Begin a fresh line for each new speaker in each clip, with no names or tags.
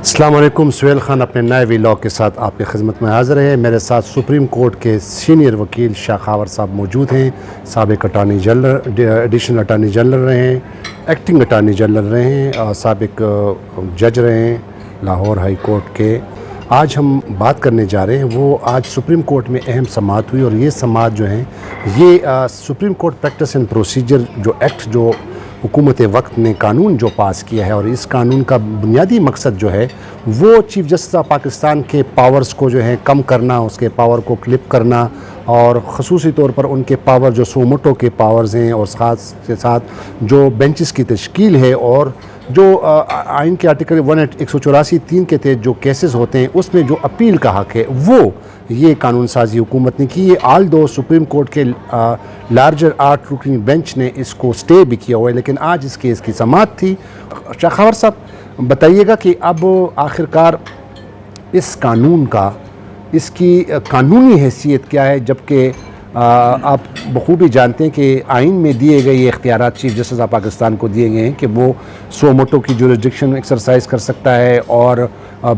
السلام علیکم. سہیل خان اپنے نئے ویلاگ کے ساتھ آپ کی خدمت میں حاضر ہے. میرے ساتھ سپریم کورٹ کے سینئر وکیل شاہ خاور صاحب موجود ہیں. سابق attorney general, additional attorney general رہے ہیں، ایکٹنگ اٹارنی جنرل رہے ہیں اور سابق جج رہے ہیں لاہور ہائی کورٹ کے. آج ہم بات کرنے جا رہے ہیں، وہ آج سپریم کورٹ میں اہم سماعت ہوئی، اور یہ سماعت جو ہیں یہ supreme court practice and procedure جو ایکٹ جو حکومت وقت نے قانون جو پاس کیا ہے، اور اس قانون کا بنیادی مقصد جو ہے وہ چیف جسٹس آف پاکستان کے پاورز کو جو ہے کم کرنا، اس کے پاور کو کلپ کرنا، اور خصوصی طور پر ان کے پاور جو سوموٹو کے پاورز ہیں، اور خاص کے ساتھ جو بینچز کی تشکیل ہے، اور جو آئین کے آرٹیکل 184(3) کے تحت جو کیسز ہوتے ہیں اس میں جو اپیل کا حق ہے، وہ یہ قانون سازی حکومت نے کی ہے. آل دو سپریم کورٹ کے لارجر 8 رکنی بینچ نے اس کو سٹے بھی کیا ہوا ہے، لیکن آج اس کیس کی سماعت تھی. شاہ خاور صاحب بتائیے گا کہ اب آخرکار اس قانون کا، اس کی قانونی حیثیت کیا ہے، جبکہ آپ بخوبی جانتے ہیں کہ آئین میں دیے گئے یہ اختیارات چیف جسٹس آف پاکستان کو دیے گئے ہیں کہ وہ سو موٹو کی جورسڈکشن ایکسرسائز کر سکتا ہے، اور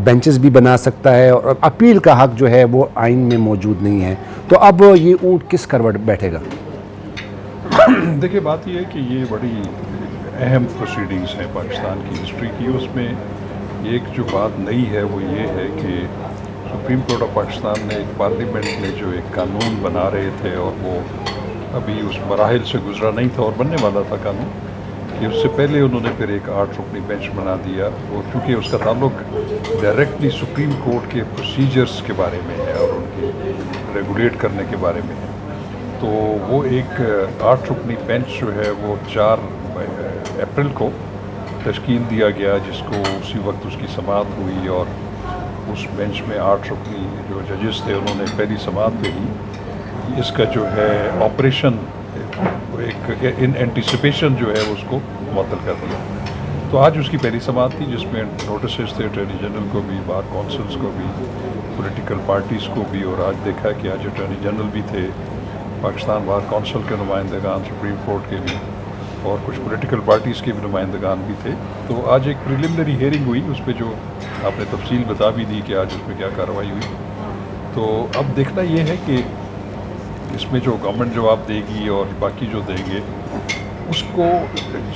بینچز بھی بنا سکتا ہے، اور اپیل کا حق جو ہے وہ آئین میں موجود نہیں ہے. تو اب یہ اونٹ کس کروٹ بیٹھے گا؟
دیکھیے، بات یہ ہے کہ یہ بڑی اہم پروسیڈنگز ہیں پاکستان کی ہسٹری کی. اس میں ایک جو بات نئی ہے وہ یہ ہے کہ سپریم کورٹ آف پاکستان نے ایک پارلیمنٹ میں جو ایک قانون بنا رہے تھے، اور وہ ابھی اس مراحل سے گزرا نہیں تھا اور بننے والا تھا قانون، کہ اس سے پہلے انہوں نے پھر ایک 8 رکنی بینچ بنا دیا. وہ چونکہ اس کا تعلق ڈائریکٹلی سپریم کورٹ کے پروسیجرز کے بارے میں ہے اور ان کے ریگولیٹ کرنے کے بارے میں ہے، تو وہ ایک 8 رکنی بینچ جو ہے وہ 4 اپریل کو تشکیل دیا گیا، جس کو اسی وقت اس کی سماعت ہوئی. اور اس بینچ میں 8 رکنی جو ججز تھے انہوں نے پہلی سماعت میں ہی اس کا جو ہے آپریشن ایک ان اینٹیسپیشن جو ہے اس کو معطل کر دیا. تو آج اس کی پہلی سماعت تھی، جس میں نوٹسز تھے اٹارنی جنرل کو بھی، بار کونسلز کو بھی، پولیٹیکل پارٹیز کو بھی. اور آج دیکھا کہ آج اٹارنی جنرل بھی تھے، پاکستان بار کونسل کے نمائندگان، سپریم کورٹ کے بھی، اور کچھ پولیٹیکل پارٹیز کے بھی نمائندگان بھی تھے. تو آج ایک پریلیمنری ہیئرنگ ہوئی، اس پہ جو آپ نے تفصیل بتا بھی دی کہ آج اس میں کیا کارروائی ہوئی. تو اب دیکھنا یہ ہے کہ اس میں جو گورنمنٹ جواب دے گی اور باقی جو دیں گے، اس کو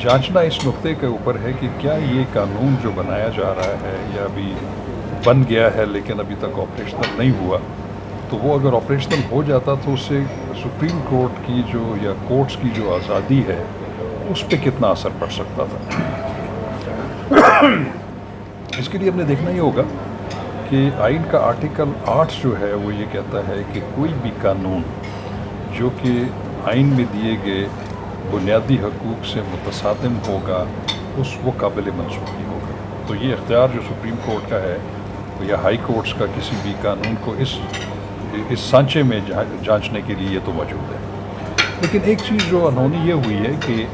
جانچنا اس نقطے کے اوپر ہے کہ کیا یہ قانون جو بنایا جا رہا ہے یا ابھی بن گیا ہے لیکن ابھی تک آپریشنل نہیں ہوا، تو وہ اگر آپریشنل ہو جاتا تو اس سے سپریم کورٹ کی جو یا کورٹس کی جو آزادی ہے اس پہ کتنا اثر پڑ سکتا تھا. اس کے لیے ہم نے دیکھنا یہ ہوگا کہ آئین کا آرٹیکل 8 جو ہے وہ یہ کہتا ہے کہ کوئی بھی قانون جو کہ آئین میں دیے گئے بنیادی حقوق سے متصادم ہوگا وہ قابل منسوخی ہوگا. تو یہ اختیار جو سپریم کورٹ کا ہے یا ہائی کورٹس کا کسی بھی قانون کو اس سانچے میں جانچنے کے لیے یہ تو موجود ہے. لیکن ایک چیز جو انہونی یہ ہوئی ہے کہ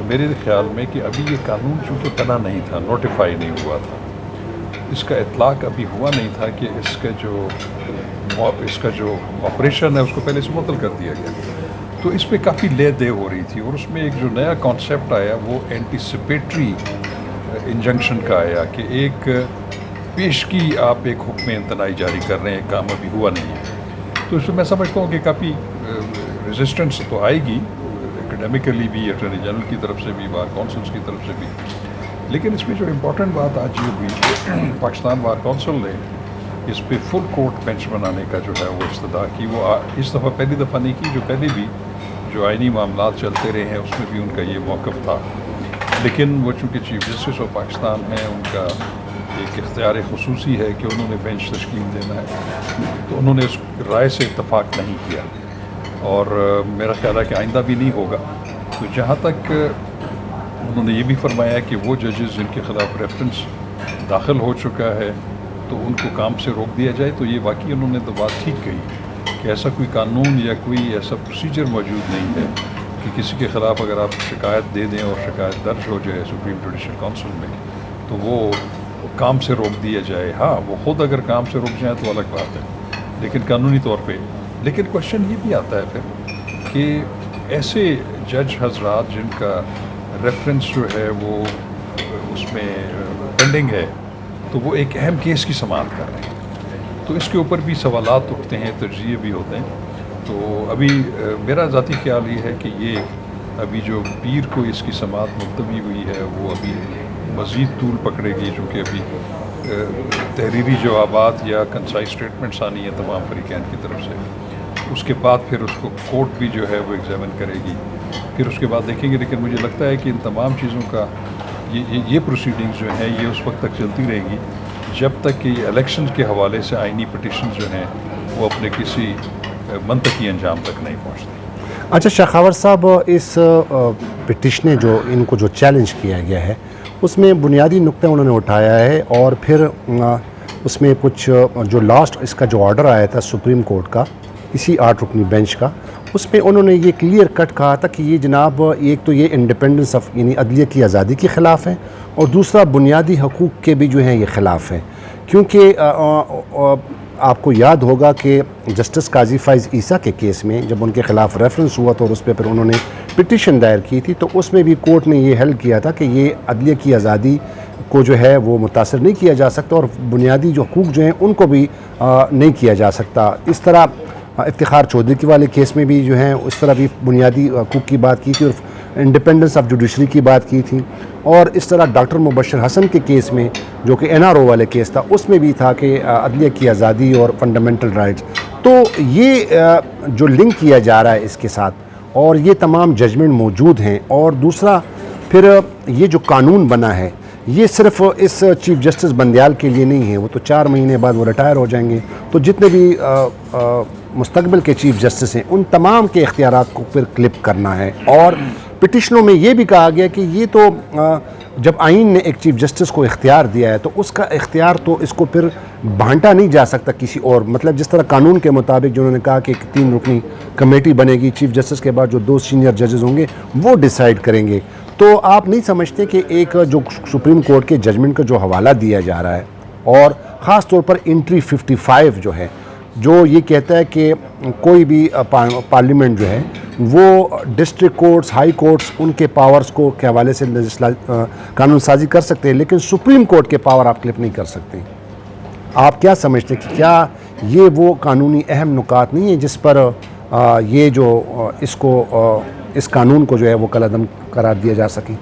میرے خیال میں کہ ابھی یہ قانون چونکہ بنا نہیں تھا، نوٹیفائی نہیں ہوا تھا، اس کا اطلاق ابھی ہوا نہیں تھا کہ اس کا جو آپریشن ہے اس کو پہلے سے معطل کر دیا گیا. تو اس پہ کافی لے دے ہو رہی تھی، اور اس میں ایک جو نیا کانسیپٹ آیا وہ اینٹیسپیٹری انجنکشن کا آیا کہ ایک پیشگی آپ ایک حکم امتناعی جاری کر رہے ہیں، کام ابھی ہوا نہیں ہے. تو اس میں میں سمجھتا ہوں کہ کافی ریزسٹنس تو آئے گی، اکیڈیمکلی بھی، اٹارنی جنرل کی طرف سے بھی، بار کونسلز کی طرف سے بھی. لیکن اس میں جو امپورٹنٹ بات آج یہ ہوئی کہ پاکستان بار کونسل نے اس پہ فل کورٹ بینچ بنانے کا جو ہے وہ استدعا کی. وہ اس دفعہ پہلی دفعہ نہیں کی، جو پہلے بھی جو آئینی معاملات چلتے رہے ہیں اس میں بھی ان کا یہ موقف تھا. لیکن وہ چونکہ چیف جسٹس آف پاکستان ہیں، ان کا ایک اختیار خصوصی ہے کہ انہوں نے بینچ تشکیل دینا ہے، تو انہوں نے اس رائے سے اتفاق نہیں کیا، اور میرا خیال ہے کہ آئندہ بھی نہیں ہوگا. تو جہاں تک انہوں نے یہ بھی فرمایا کہ وہ ججز جن کے خلاف ریفرنس داخل ہو چکا ہے تو ان کو کام سے روک دیا جائے. تو یہ واقعی انہوں نے تو بات ٹھیک کہی کہ ایسا کوئی قانون یا کوئی ایسا پروسیجر موجود نہیں ہے کہ کسی کے خلاف اگر آپ شکایت دے دیں اور شکایت درج ہو جائے سپریم جوڈیشل کونسل میں تو وہ کام سے روک دیا جائے. ہاں، وہ خود اگر کام سے روک جائیں تو الگ بات ہے، لیکن قانونی طور پہ. لیکن کوشچن یہ بھی آتا ہے پھر کہ ایسے جج حضرات جن کا ریفرنس جو ہے وہ اس میں پینڈنگ ہے تو وہ ایک اہم کیس کی سماعت کر رہے ہیں، تو اس کے اوپر بھی سوالات اٹھتے ہیں، تجزیے بھی ہوتے ہیں۔ تو ابھی میرا ذاتی خیال یہ ہے کہ یہ ابھی جو پیر کو اس کی سماعت ملتوی ہوئی ہے وہ ابھی مزید طول پکڑے گی، چونکہ ابھی تحریری جوابات یا کنسائز اسٹیٹمنٹس آنی ہیں تمام فریقین کی طرف سے، اس کے بعد پھر اس کو کورٹ بھی جو ہے وہ ایگزامن کرے گی، پھر اس کے بعد دیکھیں گے۔ لیکن مجھے لگتا ہے کہ ان تمام چیزوں کا یہ پروسیڈنگز جو ہیں یہ اس وقت تک چلتی رہیں گی جب تک کہ الیکشنز کے حوالے سے آئینی پٹیشنز جو ہیں وہ اپنے کسی منطقی انجام تک نہیں پہنچتے۔
اچھا شاخاور صاحب، اس پٹیشنیں جو ان کو جو چیلنج کیا گیا ہے اس میں بنیادی نقطہ انہوں نے اٹھایا ہے، اور پھر اس میں کچھ جو لاسٹ اس کا جو آرڈر آیا تھا سپریم کورٹ کا اسی 8 رکنی بینچ کا، اس میں انہوں نے یہ کلیئر کٹ کہا تھا کہ یہ جناب ایک تو یہ انڈیپینڈنس آف یعنی عدلیہ کی آزادی کے خلاف ہے، اور دوسرا بنیادی حقوق کے بھی جو ہیں یہ خلاف ہیں، کیونکہ آپ کو یاد ہوگا کہ جسٹس قاضی فائز عیسیٰ کے کیس میں جب ان کے خلاف ریفرنس ہوا تو اس پہ پھر انہوں نے پٹیشن دائر کی تھی، تو اس میں بھی کورٹ نے یہ حل کیا تھا کہ یہ عدلیہ کی آزادی کو جو ہے وہ متاثر نہیں کیا جا سکتا، اور بنیادی جو حقوق جو ہیں ان کو بھی نہیں کیا جا سکتا۔ اس طرح افتخار چودھری کے والے کیس میں بھی جو ہیں اس طرح بھی بنیادی حقوق کی بات کی تھی اور انڈیپینڈنس آف جوڈیشری کی بات کی تھی، اور اس طرح ڈاکٹر مبشر حسن کے کیس میں جو کہ NRO والے کیس تھا اس میں بھی تھا کہ عدلیہ کی آزادی اور فنڈامنٹل رائٹس۔ تو یہ جو لنک کیا جا رہا ہے اس کے ساتھ، اور یہ تمام ججمنٹ موجود ہیں، اور دوسرا پھر یہ جو قانون بنا ہے یہ صرف اس چیف جسٹس بندیال کے لیے نہیں ہے، وہ تو 4 مہینے بعد وہ ریٹائر ہو جائیں گے، تو جتنے بھی مستقبل کے چیف جسٹس ہیں ان تمام کے اختیارات کو پھر کلپ کرنا ہے۔ اور پٹیشنوں میں یہ بھی کہا گیا کہ یہ تو جب آئین نے ایک چیف جسٹس کو اختیار دیا ہے تو اس کا اختیار تو اس کو پھر بانٹا نہیں جا سکتا کسی اور، مطلب جس طرح قانون کے مطابق جو انہوں نے کہا کہ ایک 3 رکنی کمیٹی بنے گی، چیف جسٹس کے بعد جو 2 سینئر ججز ہوں گے وہ ڈیسائیڈ کریں گے۔ تو آپ نہیں سمجھتے کہ ایک جو سپریم کورٹ کے ججمنٹ کا جو حوالہ دیا جا رہا ہے، اور خاص طور پر انٹری 55 جو ہے، جو یہ کہتا ہے کہ کوئی بھی پارلیمنٹ جو ہے وہ ڈسٹرکٹ کورٹس، ہائی کورٹس ان کے پاورز کو کے حوالے سے قانون سازی کر سکتے ہیں، لیکن سپریم کورٹ کے پاور آپ کلپ نہیں کر سکتے، آپ کیا سمجھتے ہیں کہ کیا یہ وہ قانونی اہم نکات نہیں ہیں جس پر یہ جو اس قانون کو جو ہے وہ کالعدم قرار دیا جا سکے؟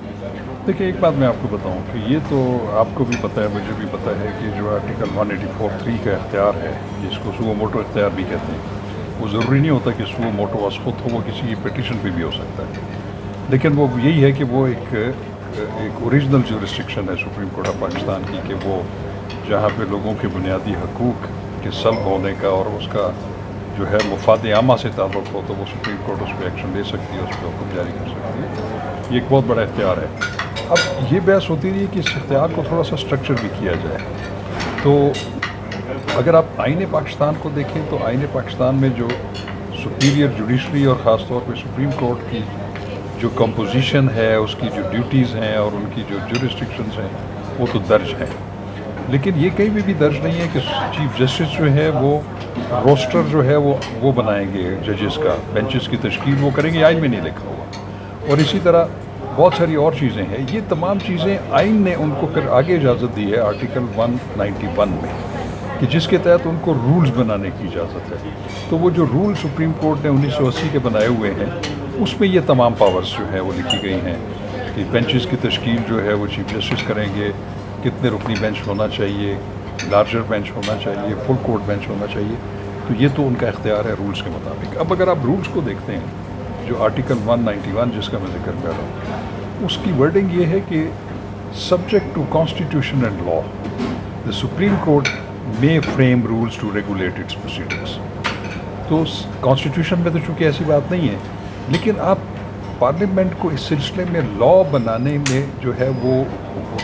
دیکھیے، ایک بات میں آپ کو بتاؤں کہ یہ تو آپ کو بھی پتہ ہے، مجھے بھی پتہ ہے کہ جو آرٹیکل 184(3) کا اختیار ہے جس کو سوو موٹو اختیار بھی کہتے ہیں، وہ ضروری نہیں ہوتا کہ سوو موٹو از خود ہو، وہ کسی پٹیشن پہ بھی ہو سکتا ہے، لیکن وہ یہی ہے کہ وہ ایک اوریجنل جورسڈکشن ہے سپریم کورٹ آف پاکستان کی، کہ وہ جہاں پہ لوگوں کے بنیادی حقوق کے سلب ہونے کا اور اس کا جو ہے مفاد عامہ سے تعلق ہو تو وہ سپریم کورٹ اس پہ ایکشن لے سکتی ہے، اس پہ حکم جاری کر سکتی ہے۔ یہ ایک بہت بڑا اختیار ہے۔ اب یہ بحث ہوتی رہی ہے کہ اس اختیار کو تھوڑا سا اسٹرکچر بھی کیا جائے، تو اگر آپ آئین پاکستان کو دیکھیں تو آئین پاکستان میں جو سپیریئر جوڈیشری اور خاص طور پہ سپریم کورٹ کی جو کمپوزیشن ہے، اس کی جو ڈیوٹیز ہیں اور ان کی جو جورسڈکشنز ہیں وہ تو درج ہیں، لیکن یہ کہیں بھی درج نہیں ہے کہ چیف جسٹس جو ہے وہ روسٹر جو ہے وہ بنائیں گے ججز کا، بینچز کی تشکیل وہ کریں گے، آئین میں نہیں لکھا ہوا، اور اسی طرح بہت ساری اور چیزیں ہیں۔ یہ تمام چیزیں آئین نے ان کو پھر آگے اجازت دی ہے آرٹیکل 191 میں، کہ جس کے تحت ان کو رولز بنانے کی اجازت ہے، تو وہ جو رول سپریم کورٹ نے 1980 کے بنائے ہوئے ہیں اس میں یہ تمام پاورز جو ہیں وہ لکھی گئی ہیں کہ بینچز کی تشکیل جو ہے وہ چیف جسٹس کریں گے، کتنے رکنی بینچ ہونا چاہیے، لارجر بینچ ہونا چاہیے، فل کورٹ بینچ ہونا چاہیے، تو یہ تو ان کا اختیار ہے رولز کے مطابق۔ اب اگر آپ رولز کو دیکھتے ہیں جو آرٹیکل 191 جس کا میں ذکر کر رہا ہوں، اس کی ورڈنگ یہ ہے کہ subject to constitution and law the supreme court may frame rules to regulate its proceedings۔ تو کانسٹیٹیوشن میں تو چونکہ ایسی بات نہیں ہے، لیکن آپ پارلیمنٹ کو اس سلسلے میں لا بنانے میں جو ہے وہ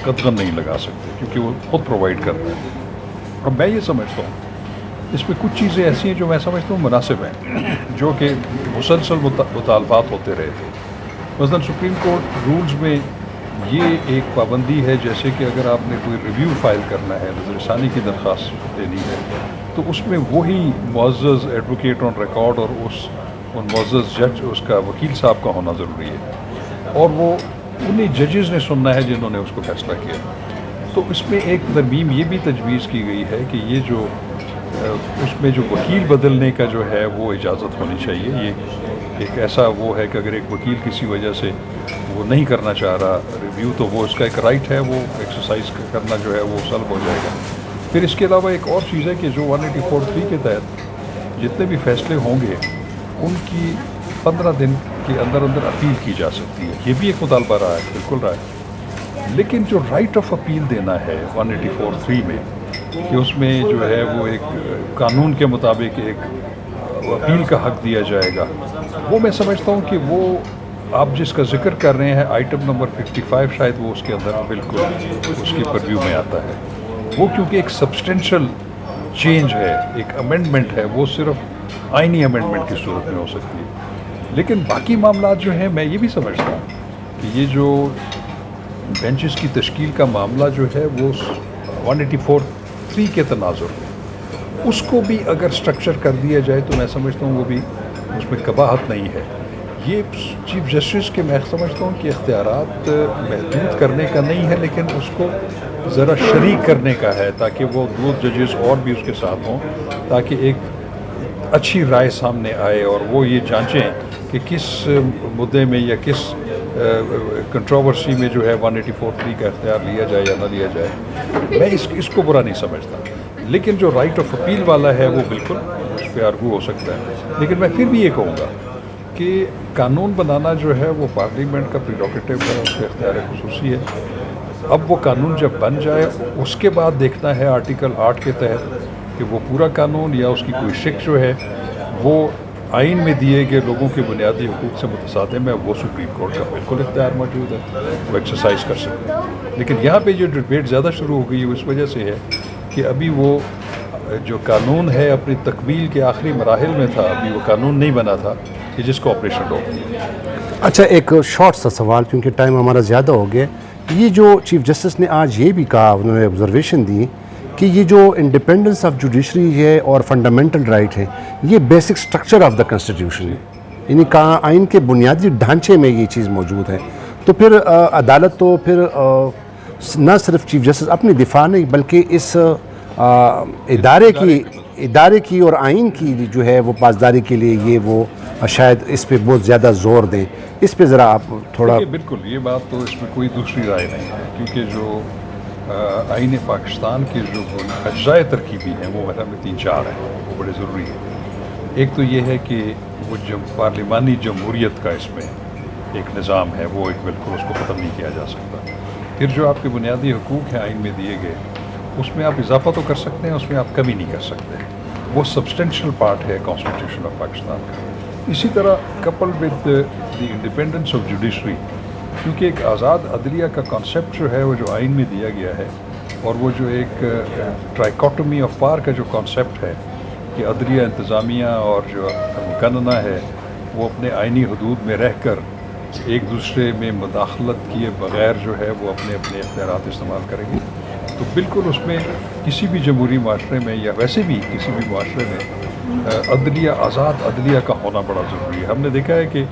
قدغن نہیں لگا سکتے، کیونکہ وہ خود پرووائڈ کرتے ہیں۔ اور میں یہ سمجھتا ہوں اس میں کچھ چیزیں ایسی ہیں جو میں سمجھتا ہوں مناسب ہیں، جو کہ مسلسل مطالبات ہوتے رہے تھے۔ مثلاً سپریم کورٹ رولز میں یہ ایک پابندی ہے، جیسے کہ اگر آپ نے کوئی ریویو فائل کرنا ہے، نظر ثانی کی درخواست دینی ہے، تو اس میں وہی معزز ایڈوکیٹ آن ریکارڈ اور ان معزز جج اس کا وکیل صاحب کا ہونا ضروری ہے، اور وہ انہی ججز نے سننا ہے جنہوں نے اس کو فیصلہ کیا۔ تو اس میں ایک ترمیم یہ بھی تجویز کی گئی ہے کہ یہ جو اس میں جو وکیل بدلنے کا جو ہے وہ اجازت ہونی چاہیے. یہ ایک ایسا وہ ہے کہ اگر ایک وکیل کسی وجہ سے وہ نہیں کرنا چاہ رہا ریویو تو وہ اس کا ایک رائٹ ہے, وہ ایکسرسائز کرنا جو ہے وہ سلب ہو جائے گا. پھر اس کے علاوہ ایک اور چیز ہے کہ جو 184(3) کے تحت جتنے بھی فیصلے ہوں گے ان کی 15 دن کے اندر اپیل کی جا سکتی ہے. یہ بھی ایک مطالبہ رہا ہے, بالکل رہا ہے. لیکن جو رائٹ آف اپیل دینا ہے 184(3) میں کہ اس میں جو ہے وہ ایک قانون کے مطابق ایک اپیل کا حق دیا جائے گا, وہ میں سمجھتا ہوں کہ وہ آپ جس کا ذکر کر رہے ہیں آئٹم نمبر 55 شاید وہ اس کے اندر بالکل اس کے پرویو میں آتا ہے. وہ کیونکہ ایک سبسٹینشل چینج ہے, ایک امینڈمنٹ ہے, وہ صرف آئینی امینڈمنٹ کی صورت میں ہو سکتی ہے. لیکن باقی معاملات جو ہیں میں یہ بھی سمجھتا ہوں کہ یہ جو بینچز کی تشکیل کا معاملہ جو ہے وہ 184(3) کے تناظر میں اس کو بھی اگر سٹرکچر کر دیا جائے تو میں سمجھتا ہوں وہ بھی اس میں قباحت نہیں ہے. یہ چیف جسٹس کے میں سمجھتا ہوں کہ اختیارات محدود کرنے کا نہیں ہے, لیکن اس کو ذرا شریک کرنے کا ہے تاکہ وہ 2 ججز اور بھی اس کے ساتھ ہوں, تاکہ ایک اچھی رائے سامنے آئے اور وہ یہ جانچیں کہ کس مدعے میں یا کس کنٹروورسی میں جو ہے 184(3) کا اختیار لیا جائے یا نہ لیا جائے. میں اس کو برا نہیں سمجھتا, لیکن جو رائٹ آف اپیل والا ہے وہ بالکل اس پہ آرگو ہو سکتا ہے. لیکن میں پھر بھی یہ کہوں گا کہ قانون بنانا جو ہے وہ پارلیمنٹ کا پریروگیٹو ہے, اس کا اختیار خصوصی ہے. اب وہ قانون جب بن جائے اس کے بعد دیکھنا ہے آرٹیکل 8 کے تحت کہ وہ پورا قانون یا اس کی کوئی شق جو ہے وہ آئین میں دیے گئے لوگوں کے بنیادی حقوق سے متصادم ہے, وہ سپریم کورٹ کا بالکل اختیار موجود ہے, وہ ایکسرسائز کر سکتے ہیں. لیکن یہاں پہ جو ڈبیٹ زیادہ شروع ہو گئی ہے وہ اس وجہ سے ہے کہ ابھی وہ جو قانون ہے اپنی تکمیل کے آخری مراحل میں تھا, ابھی وہ قانون نہیں بنا تھا کہ جس کو آپریشن روکتی ہے.
اچھا, ایک شارٹ سا سوال کیونکہ ٹائم ہمارا زیادہ ہو گیا. یہ جو چیف جسٹس نے آج یہ بھی کہا, انہوں نے آبزرویشن دی کہ یہ جو انڈیپینڈنس آف جوڈیشری ہے اور فنڈامنٹل رائٹ ہے یہ basic structure of the constitution ہے, یعنی آئین کے بنیادی ڈھانچے میں یہ چیز موجود ہے. تو پھر عدالت تو پھر نہ صرف چیف جسٹس اپنی دفاع نہیں بلکہ اس ادارے کی اور آئین کی جو ہے وہ پاسداری کے لیے یہ وہ شاید اس پہ بہت زیادہ زور دیں. اس پہ ذرا آپ تھوڑا.
بالکل, یہ بات تو اس میں کوئی دوسری رائے نہیں ہے, کیونکہ جو آئین پاکستان کے جو اجزائے ترکیبی ہیں وہ میرا میں 3-4 ہیں, وہ بڑے ضروری ہیں. ایک تو یہ ہے کہ وہ پارلیمانی جمہوریت کا اس میں ایک نظام ہے, وہ ایک بالکل اس کو ختم نہیں کیا جا سکتا. پھر جو آپ کے بنیادی حقوق ہیں آئین میں دیے گئے اس میں آپ اضافہ تو کر سکتے ہیں, اس میں آپ کمی نہیں کر سکتے, وہ سبسٹینشیل پارٹ ہے کانسٹیٹیوشن آف پاکستان کا. اسی طرح Kapil with the independence of judiciary, کیونکہ ایک آزاد عدلیہ کا کانسیپٹ جو ہے وہ جو آئین میں دیا گیا ہے, اور وہ جو ایک ٹرائیکاٹومی آف پاور کا جو کانسیپٹ ہے کہ عدلیہ, انتظامیہ اور جو مقننہ ہے وہ اپنے آئینی حدود میں رہ کر ایک دوسرے میں مداخلت کیے بغیر جو ہے وہ اپنے اختیارات استعمال کریں گے, تو بالکل اس میں کسی بھی جمہوری معاشرے میں یا ویسے بھی کسی بھی معاشرے میں عدلیہ, آزاد عدلیہ کا ہونا بڑا ضروری ہے. ہم نے دیکھا ہے کہ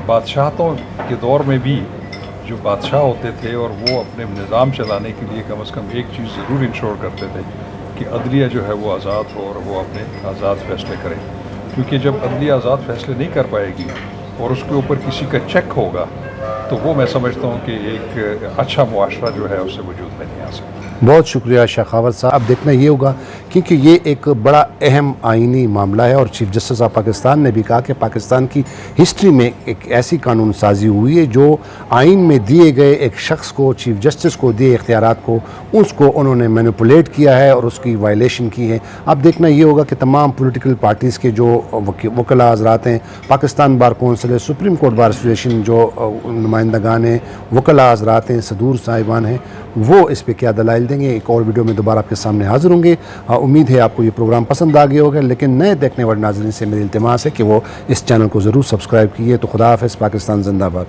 بادشاہتوں کے دور میں بھی جو بادشاہ ہوتے تھے اور وہ اپنے نظام چلانے کے لیے کم از کم ایک چیز ضرور انشور کرتے تھے کہ عدلیہ جو ہے وہ آزاد ہو اور وہ اپنے آزاد فیصلے کرے, کیونکہ جب عدلیہ آزاد فیصلے نہیں کر پائے گی اور اس کے اوپر کسی کا چیک ہوگا تو وہ میں سمجھتا ہوں کہ ایک اچھا معاشرہ جو ہے اسے وجود میں نہیں آ سکتا.
بہت شکریہ شاخاور صاحب. اب دیکھنا یہ ہوگا کیونکہ یہ ایک بڑا اہم آئینی معاملہ ہے, اور چیف جسٹس آف پاکستان نے بھی کہا کہ پاکستان کی ہسٹری میں ایک ایسی قانون سازی ہوئی ہے جو آئین میں دیے گئے ایک شخص کو, چیف جسٹس کو دیے اختیارات کو, اس کو انہوں نے مینیپولیٹ کیا ہے اور اس کی وائلیشن کی ہے. اب دیکھنا یہ ہوگا کہ تمام پولیٹیکل پارٹیز کے جو وکلاء حضرات ہیں, پاکستان بار کونسل ہے, سپریم کورٹ بار ایسوسیشن جو نمائندگان ہیں, وکلاء حضرات ہیں, صدور صاحبان ہیں, وہ اس پہ کیا دلائل دیں گے. ایک اور ویڈیو میں دوبارہ آپ کے سامنے حاضر ہوں گے. امید ہے آپ کو یہ پروگرام پسند آ گیا ہوگا, لیکن نئے دیکھنے والے ناظرین سے میری التماس ہے کہ وہ اس چینل کو ضرور سبسکرائب کیجیے. تو خدا حافظ. پاکستان زندہ باد.